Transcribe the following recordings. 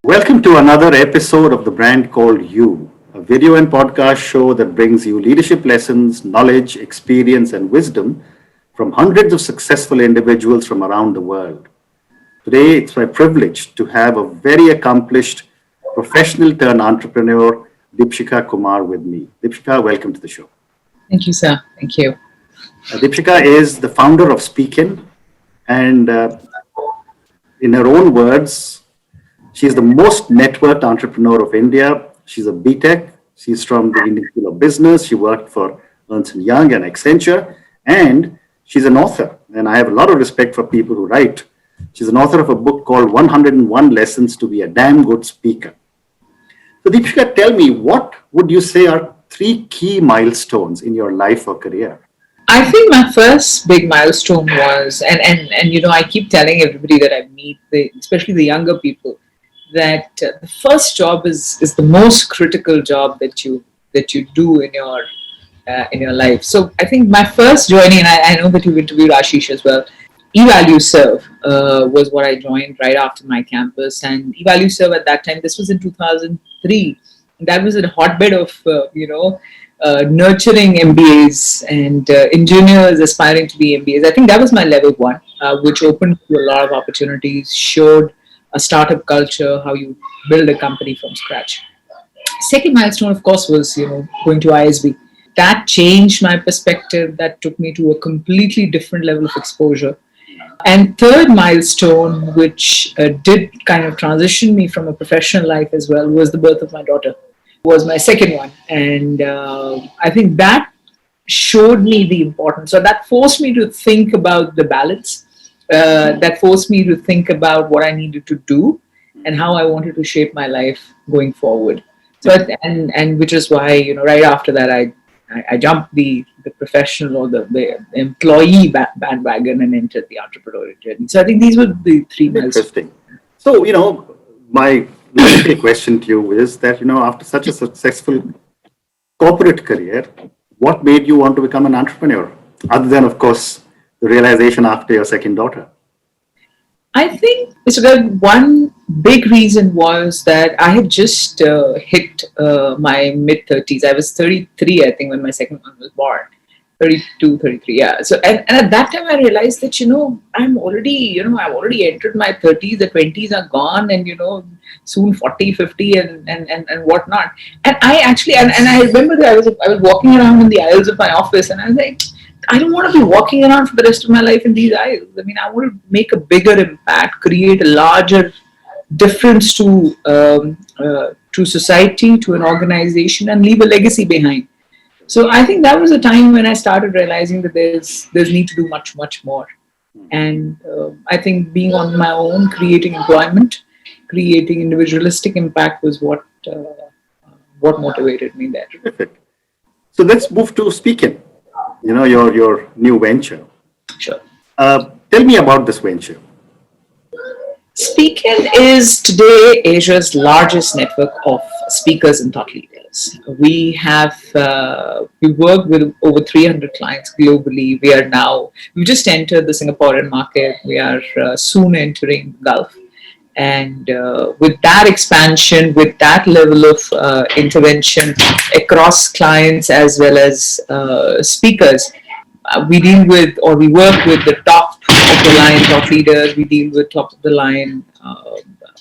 Welcome to another episode of the brand called You, a video and podcast show that brings you leadership lessons, knowledge, experience, and wisdom from hundreds of successful individuals from around the world. Today, it's my privilege to have a very accomplished professional turned entrepreneur, Deepshikha Kumar, with me. Deepshikha, welcome to the show. Thank you, sir. Thank you. Deepshikha is the founder of SpeakIn, and in her own words, she is the most networked entrepreneur of India. She's a BTech. She's from the Indian School of Business. She worked for Ernst & Young and Accenture, and she's an author. And I have a lot of respect for people who write. She's an author of a book called 101 Lessons to be a Damn Good Speaker. So Deepshikha, tell me, what would you say are three key milestones in your life or career? I think my first big milestone was, and I keep telling everybody that I meet, especially the younger people, that the first job is the most critical job that you do in your life. So I think my first joining, and I know that you've interviewed Ashish as well, eValueServe was what I joined right after my campus. And eValueServe at that time, this was in 2003. That was a hotbed of, nurturing MBAs and engineers aspiring to be MBAs. I think that was my level one, which opened to a lot of opportunities, showed a startup culture, how you build a company from scratch. Second milestone, of course, was going to ISB. That changed my perspective. That took me to a completely different level of exposure. And third milestone, which did kind of transition me from a professional life as well, was the birth of my daughter. Was my second one, and I think that showed me the importance. So that forced me to think about the balance. That forced me to think about what I needed to do and how I wanted to shape my life going forward. So and which is why right after that I jumped the professional or the employee bandwagon and entered the entrepreneurial journey. So I think these were the three milestones. Interesting. So my logical question to you is that after such a successful corporate career, what made you want to become an entrepreneur, other than, of course, the realization after your second daughter? I think one big reason was that I had just hit my mid-30s. I was 33, I think, when my second one was born. 32, 33, yeah. So, and at that time I realized that, I'm already, I've already entered my 30s, the 20s are gone, and, soon 40, 50 and whatnot. And I actually, and I remember that I was walking around in the aisles of my office, and I was like, I don't want to be walking around for the rest of my life in these aisles. I mean, I want to make a bigger impact, create a larger difference to society, to an organization, and leave a legacy behind. So I think that was a time when I started realizing that there's need to do much, much more. And I think being on my own, creating employment, creating individualistic impact was what motivated me there. Perfect. So let's move to SpeakIn. Your new venture. Sure. Tell me about this venture. SpeakIn is today Asia's largest network of speakers and thought leaders. We work with over 300 clients globally. We've just entered the Singaporean market. We are soon entering the Gulf. And with that expansion, with that level of intervention across clients as well as speakers, we work with the top of the line thought leaders. We deal with top of the line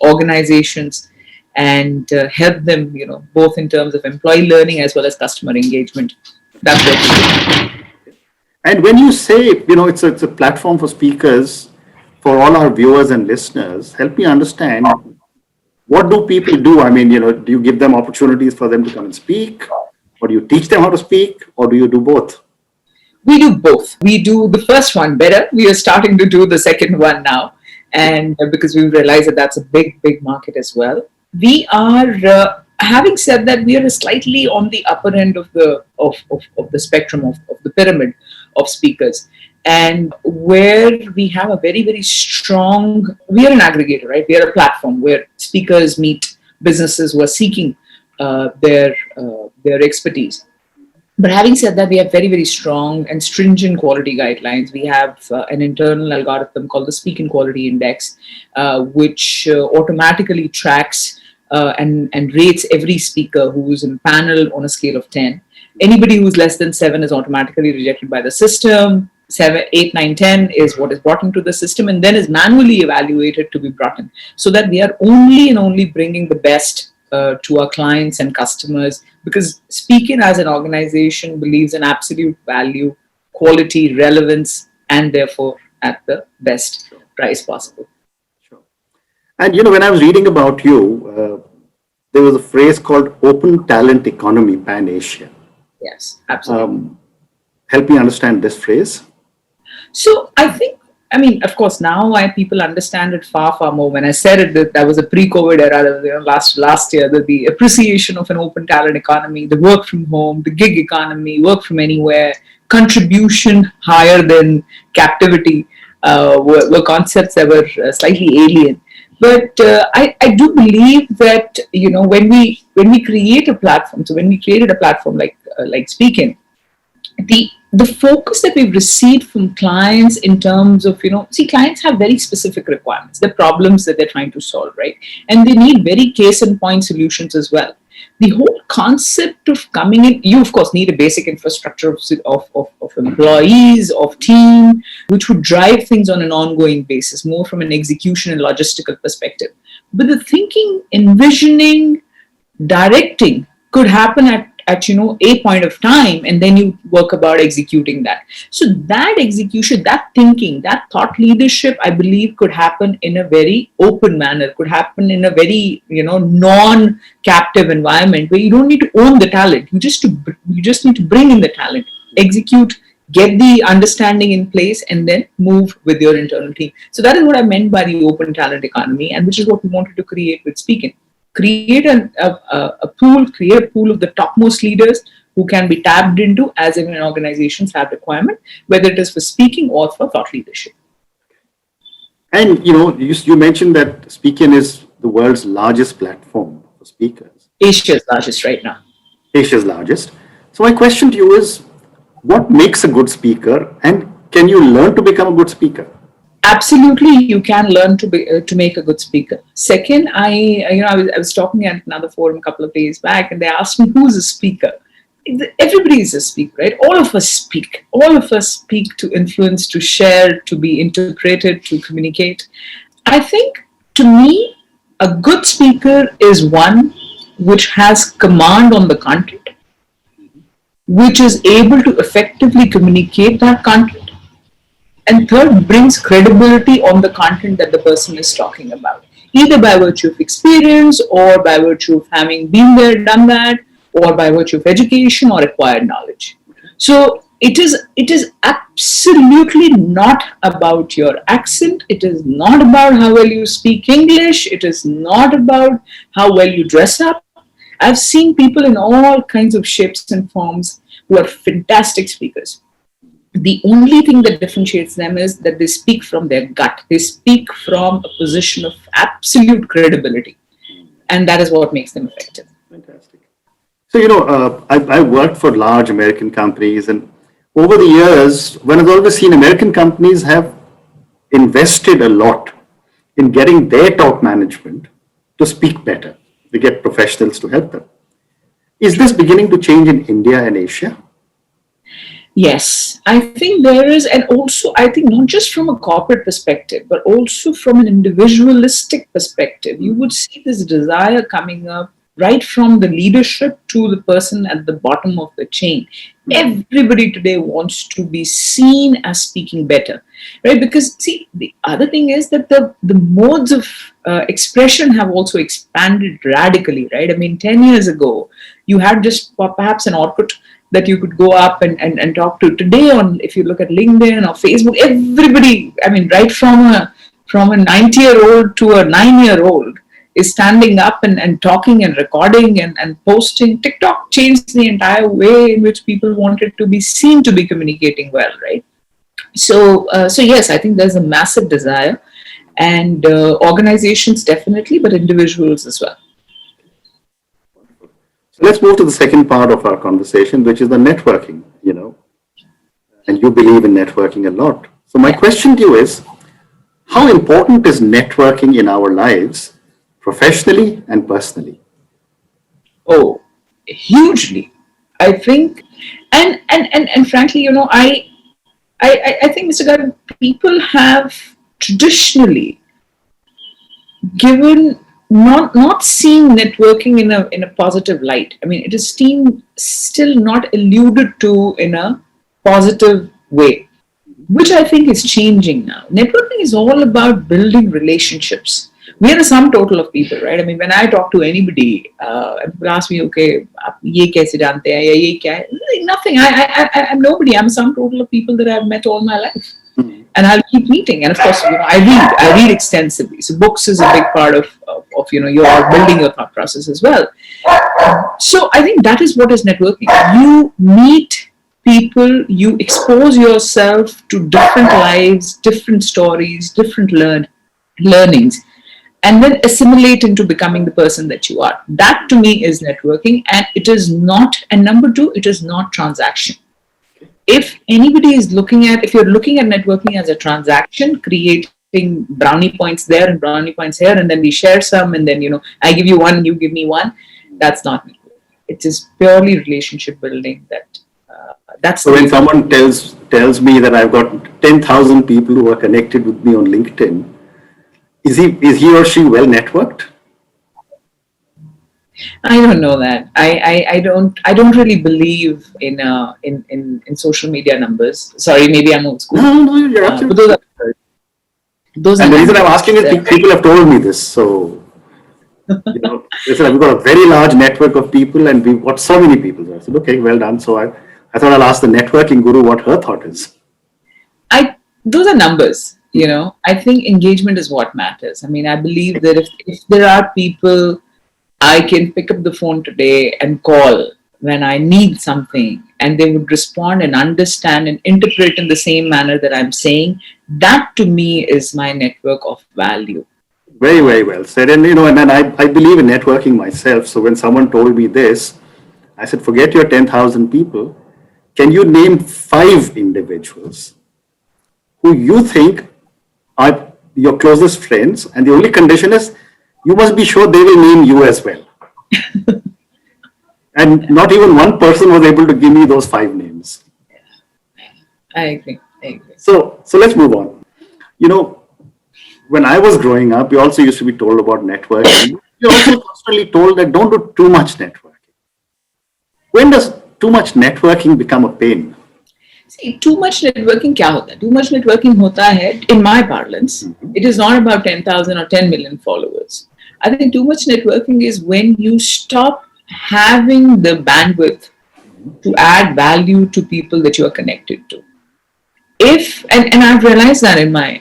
organizations and help them, both in terms of employee learning as well as customer engagement. That's what we do. And when you say, it's a platform for speakers, for all our viewers and listeners, help me understand, what do people do? I mean, do you give them opportunities for them to come and speak? Or do you teach them how to speak? Or do you do both? We do both. We do the first one better. We are starting to do the second one now. And because we realize that that's a big, big market as well. We are, having said that, we are slightly on the upper end of the spectrum of the pyramid of speakers. And where we have a very, very strong, we are an aggregator, right? We are a platform where speakers meet businesses who are seeking their expertise. But having said that, we have very, very strong and stringent quality guidelines. We have an internal algorithm called the SpeakIn Quality Index, which automatically tracks and rates every speaker who is in panel on a scale of 10. Anybody who's less than 7 is automatically rejected by the system. 7, 8, 9, 10 is what is brought into the system and then is manually evaluated to be brought in, so that we are only and only bringing the best to our clients and customers, because SpeakIn as an organization believes in absolute value, quality, relevance, and therefore at the best price possible. Sure. And when I was reading about you, there was a phrase called open talent economy pan-Asia. Yes, absolutely. Help me understand this phrase. So of course, now people understand it far, far more. When I said it, that was a pre-COVID era, last year, the appreciation of an open talent economy, the work from home, the gig economy, work from anywhere, contribution higher than captivity, were concepts that were slightly alien. But I do believe that when we create a platform, so when we created a platform like SpeakIn, the focus that we've received from clients in terms of, clients have very specific requirements, the problems that they're trying to solve, right? And they need very case and point solutions as well. The whole concept of coming in, you of course need a basic infrastructure of employees, of team, which would drive things on an ongoing basis, more from an execution and logistical perspective. But the thinking, envisioning, directing could happen at a point of time, and then you work about executing that. So that execution, that thinking, that thought leadership, I believe could happen in a very open manner, could happen in a very non-captive environment where you don't need to own the talent. You just need to bring in the talent, execute, get the understanding in place, and then move with your internal team. So that is what I meant by the open talent economy, and which is what we wanted to create with SpeakIn. Create a pool of the topmost leaders who can be tapped into as if an organizations have requirement, whether it is for speaking or for thought leadership. And you mentioned that SpeakIn is the world's largest platform for speakers. Asia's largest right now. Asia's largest. So my question to you is, what makes a good speaker, and can you learn to become a good speaker? Absolutely, you can learn to make a good speaker. Second, I was talking at another forum a couple of days back, and they asked me, who's a speaker? Everybody is a speaker, right? All of us speak. All of us speak to influence, to share, to be interpreted, to communicate. I think, to me, a good speaker is one which has command on the content, which is able to effectively communicate that content. And third, brings credibility on the content that the person is talking about, either by virtue of experience or by virtue of having been there, done that, or by virtue of education or acquired knowledge. So it is absolutely not about your accent. It is not about how well you speak English. It is not about how well you dress up. I've seen people in all kinds of shapes and forms who are fantastic speakers. The only thing that differentiates them is that they speak from their gut. They speak from a position of absolute credibility. And that is what makes them effective. Fantastic. So, I worked for large American companies, and over the years, one has always seen American companies have invested a lot in getting their top management to speak better. They get professionals to help them. Is this beginning to change in India and Asia? Yes, I think there is, and also I think not just from a corporate perspective, but also from an individualistic perspective, you would see this desire coming up right from the leadership to the person at the bottom of the chain. Everybody today wants to be seen as speaking better, right? Because see, the other thing is that the modes of expression have also expanded radically, right? I mean, 10 years ago, you had just perhaps an output that you could go up and talk to. Today, if you look at LinkedIn or Facebook, everybody, I mean, right from a 90-year-old to a 9-year-old is standing up and talking and recording and posting. TikTok changed the entire way in which people wanted to be seen to be communicating well, right? So yes, I think there's a massive desire, and organizations definitely, but individuals as well. So let's move to the second part of our conversation, which is the networking, and you believe in networking a lot. So my question to you is, how important is networking in our lives, professionally and personally? Oh, hugely. I think, and frankly, I think, Mr. Garg, people have traditionally given not seen networking in a positive light. I mean, it is seen still not alluded to in a positive way, which I think is changing now. Networking is all about building relationships. We are the sum total of people, right? I mean, when I talk to anybody, people ask me, okay, "Aap ye kaise jante hain? Ya ye kya hai?" Nothing. I'm nobody. I'm a sum total of people that I've met all my life. And I'll keep meeting. And of course, I read extensively. So books is a big part of your building your thought process as well. So I think that is what is networking. You meet people, you expose yourself to different lives, different stories, different learnings, and then assimilate into becoming the person that you are. That to me is networking, and it is not, and number two, it is not transaction. If anybody is if you're looking at networking as a transaction, creating brownie points there and brownie points here, and then we share some, and then, I give you one, you give me one, that's not networking. It is purely relationship building. That's So when someone tells me that I've got 10,000 people who are connected with me on LinkedIn, is he or she well networked? I don't know that. I don't really believe in social media numbers. Sorry, maybe I'm old school. No, you're But absolutely. those are And the reason I'm numbers. asking is people have told me this. So, they said, we've got a very large network of people and we've got so many people. So I said, okay, well done. So I thought I'll ask the networking guru what her thought is. Those are numbers. I think engagement is what matters. I mean, I believe that if there are people I can pick up the phone today and call when I need something, and they would respond and understand and interpret in the same manner that I'm saying, that to me is my network of value. Very, very well said. And, and then I believe in networking myself. So when someone told me this, I said, forget your 10,000 people. Can you name 5 individuals who you think are your closest friends? And the only condition is you must be sure they will name you as well. And not even one person was able to give me those 5 names. I agree. So let's move on. When I was growing up, we also used to be told about networking. You're also constantly told that don't do too much networking. When does too much networking become a pain? See, too much networking kya hota hai? Too much networking hota hai, in my parlance, it is not about 10,000 or 10 million followers. I think too much networking is when you stop having the bandwidth to add value to people that you are connected to. And I've realized that in my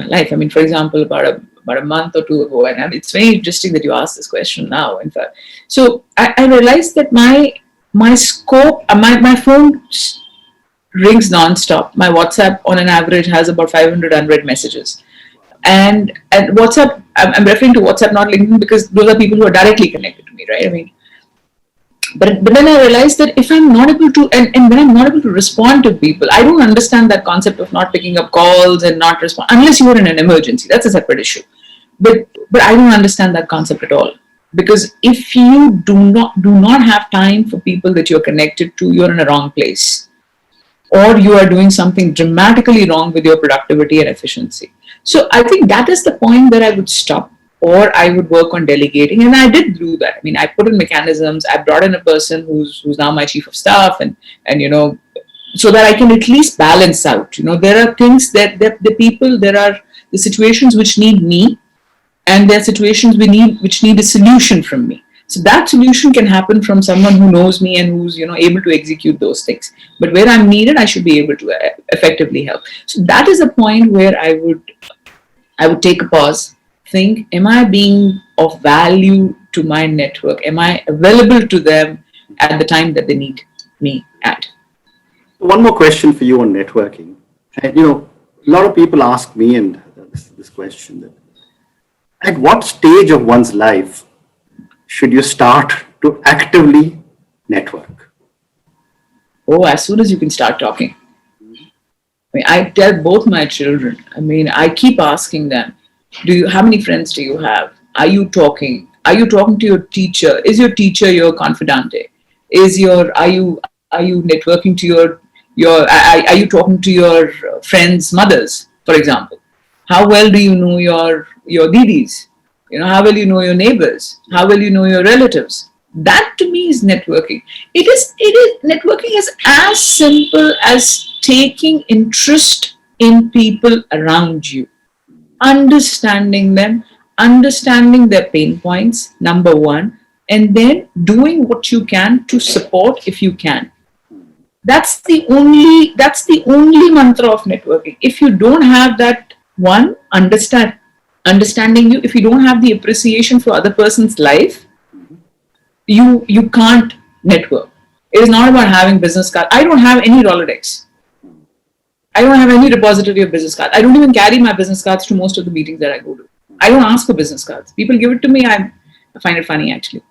life. I mean, for example, about a month or two ago, and it's very interesting that you asked this question now. In fact, so I realized that my scope, my phone rings non-stop. My WhatsApp on an average has about 500 unread messages. And WhatsApp, I'm referring to WhatsApp, not LinkedIn, because those are people who are directly connected to me, right? I mean, but then I realized that if I'm not able to, and when I'm not able to respond to people, I don't understand that concept of not picking up calls and not respond, unless you are in an emergency. That's a separate issue. But I don't understand that concept at all. Because if you do not have time for people that you're connected to, you're in a wrong place. Or you are doing something dramatically wrong with your productivity and efficiency. So I think that is the point where I would stop, or I would work on delegating. And I did do that. I mean, I put in mechanisms. I brought in a person who's now my chief of staff, and so that I can at least balance out. There are things that the people, there are the situations which need me, and there are situations which need a solution from me. So that solution can happen from someone who knows me and who's able to execute those things. But where I'm needed, I should be able to effectively help. So that is a point where I would take a pause, think, am I being of value to my network? Am I available to them at the time that they need me at? One more question for you on networking. And, a lot of people ask me and this question, that at what stage of one's life should you start to actively network? Oh, as soon as you can start talking. I tell both my children, I keep asking them, how many friends do you have? Are you talking? Are you talking to your teacher? Is your teacher your confidante? Are you networking to are you talking to your friends' mothers, for example? How well do you know your didis? How well you know your neighbors? How well you know your relatives? That to me is networking. Networking is as simple as taking interest in people around you, understanding them, understanding their pain points, number one, and then doing what you can to support if you can. That's the only mantra of networking. If you don't have that one, understanding you, if you don't have the appreciation for other person's life, you can't network. It is not about having business cards. I don't have any Rolodex. I don't have any repository of business cards. I don't even carry my business cards to most of the meetings that I go to. I don't ask for business cards. People give it to me. I find it funny, actually.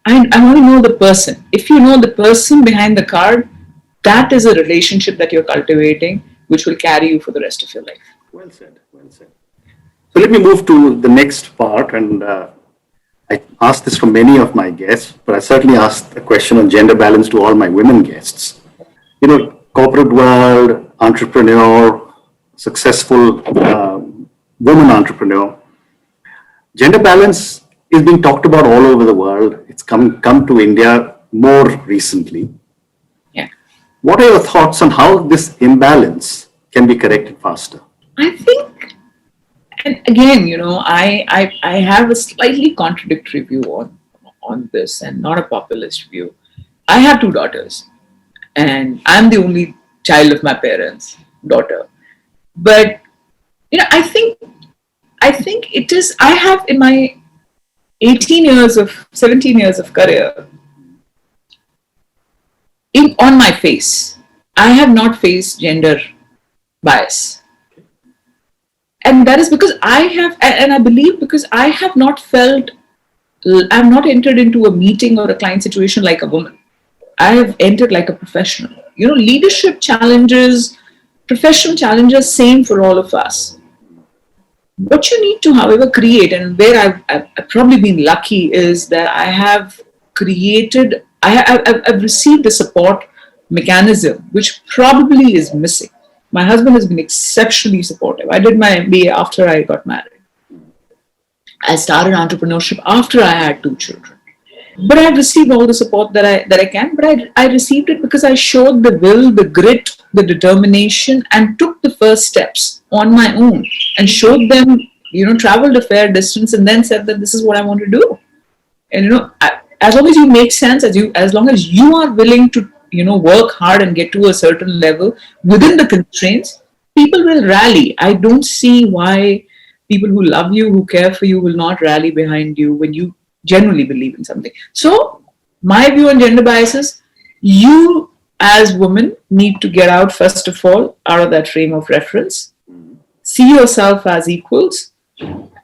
I want to know the person. If you know the person behind the card, that is a relationship that you're cultivating, which will carry you for the rest of your life. Well said. Well said. So let me move to the next part, and I asked this from many of my guests, but I certainly asked a question on gender balance to all my women guests. Corporate world, entrepreneur, successful woman entrepreneur. Gender balance is being talked about all over the world. It's come to India more recently. Yeah. What are your thoughts on how this imbalance can be corrected faster? I think, and again, I have a slightly contradictory view on this, and not a populist view. I have two daughters, and I'm the only child of my parents' daughter. But I think it is. I have in my 17 years of career, on my face, I have not faced gender bias. And that is because I believe because I have not entered into a meeting or a client situation like a woman. I have entered like a professional. Leadership challenges, professional challenges, same for all of us. What you need to, however, create, and where I've probably been lucky, is that I have created, I've received a support mechanism which probably is missing. My husband has been exceptionally supportive. I did my MBA after I got married. I started entrepreneurship after I had 2 children. But I've received all the support that I can. But I received it because I showed the will, the grit, the determination, and took the first steps on my own and showed them, traveled a fair distance and then said that this is what I want to do. And as long as you make sense, as long as you are willing to work hard and get to a certain level within the constraints, people will rally. I don't see why people who love you, who care for you, will not rally behind you when you genuinely believe in something. So my view on gender biases, you as women need to get out, first of all, out of that frame of reference, see yourself as equals,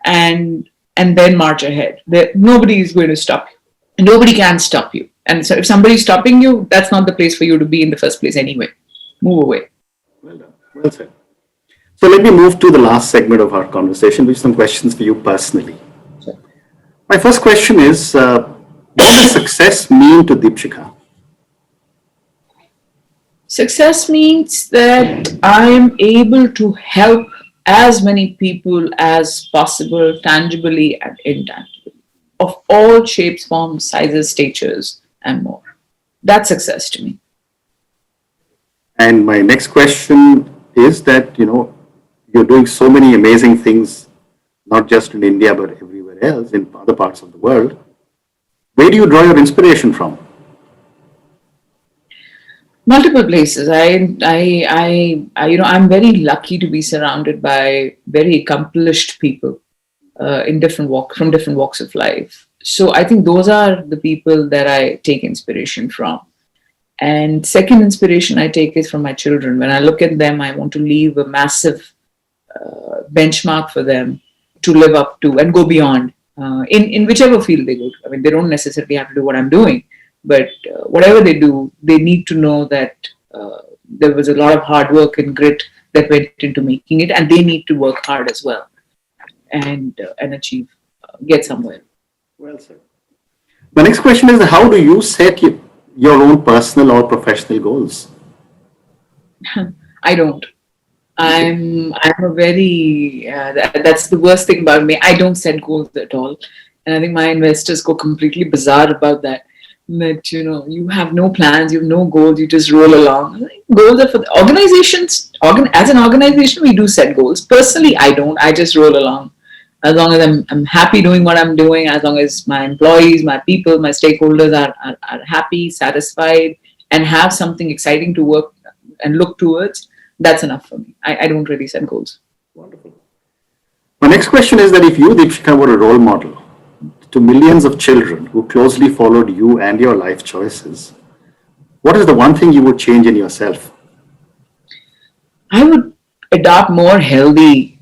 and then march ahead. Nobody is going to stop you. Nobody can stop you. And so if somebody's stopping you, that's not the place for you to be in the first place anyway. Move away. Well done. Well said. So let me move to the last segment of our conversation, with some questions for you personally. Sure. My first question is, what does success mean to Deepshikha? Success means that I am able to help as many people as possible, tangibly and intangibly, of all shapes, forms, sizes, statures, and more. That's success to me. And my next question is that, you're doing so many amazing things, not just in India, but everywhere else, in other parts of the world. Where do you draw your inspiration from? Multiple places. I'm very lucky to be surrounded by very accomplished people from different walks of life. So I think those are the people that I take inspiration from. And second inspiration I take is from my children. When I look at them, I want to leave a massive benchmark for them to live up to and go beyond. in whichever field they go to. I mean, they don't necessarily have to do what I'm doing, but whatever they do, they need to know that there was a lot of hard work and grit that went into making it, and they need to work hard as well and achieve, get somewhere. Well said. My next question is, how do you set your own personal or professional goals? I don't. I'm a very that's the worst thing about me. I don't set goals at all, and I think my investors go completely bizarre about that. That you have no plans, you have no goals, you just roll along. Goals are for the organizations. As an organization, we do set goals. Personally, I don't. I just roll along. As long as I'm happy doing what I'm doing, as long as my employees, my people, my stakeholders are happy, satisfied, and have something exciting to work and look towards, that's enough for me. I don't really set goals. Wonderful. My next question is that if you, Deepshikha, were a role model to millions of children who closely followed you and your life choices, what is the one thing you would change in yourself? I would adopt more healthy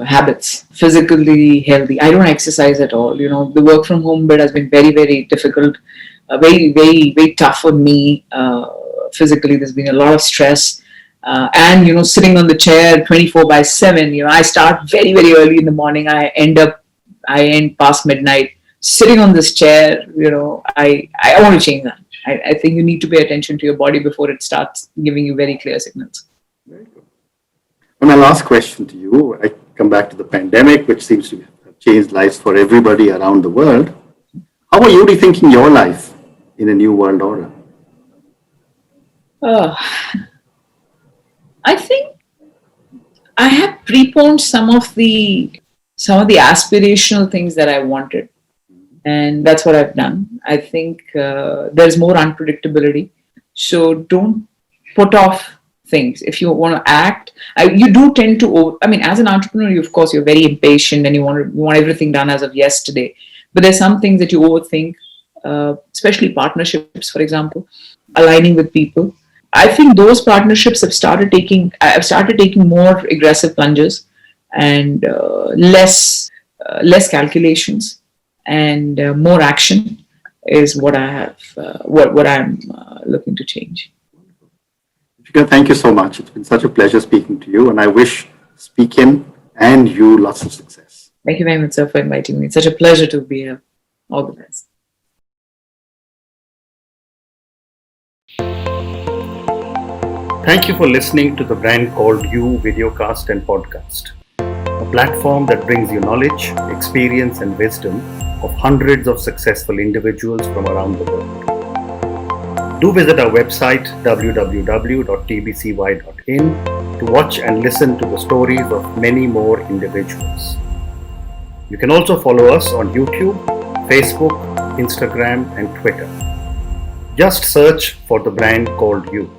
habits, physically healthy. I don't exercise at all. The work from home bit has been very, very difficult, very, very, very tough for me. Physically, there's been a lot of stress. And sitting on the chair 24/7. I start very, very early in the morning. I end past midnight sitting on this chair. I want to change that. I think you need to pay attention to your body before it starts giving you very clear signals. Very good. And my last question to you, I come back to the pandemic, which seems to have changed lives for everybody around the world. How are you rethinking your life in a new world order? I think I have preponed some of the aspirational things that I wanted, and that's what I've done. I think there's more unpredictability, so don't put off things. If you want to act, you do tend to. As an entrepreneur, of course, you're very impatient and you want everything done as of yesterday. But there's some things that you overthink, especially partnerships, for example, aligning with people. I think those partnerships have started taking more aggressive plunges and less calculations and more action is what I have what I'm looking to change. Thank you so much. It's been such a pleasure speaking to you, and I wish SpeakIn and you lots of success. Thank you very much, sir, for inviting me. It's such a pleasure to be here. All the best. Thank you for listening to the Brand Called You videocast and podcast, a platform that brings you knowledge, experience, and wisdom of hundreds of successful individuals from around the world. Do visit our website www.tbcy.in to watch and listen to the stories of many more individuals. You can also follow us on YouTube, Facebook, Instagram, and Twitter. Just search for the Brand Called You.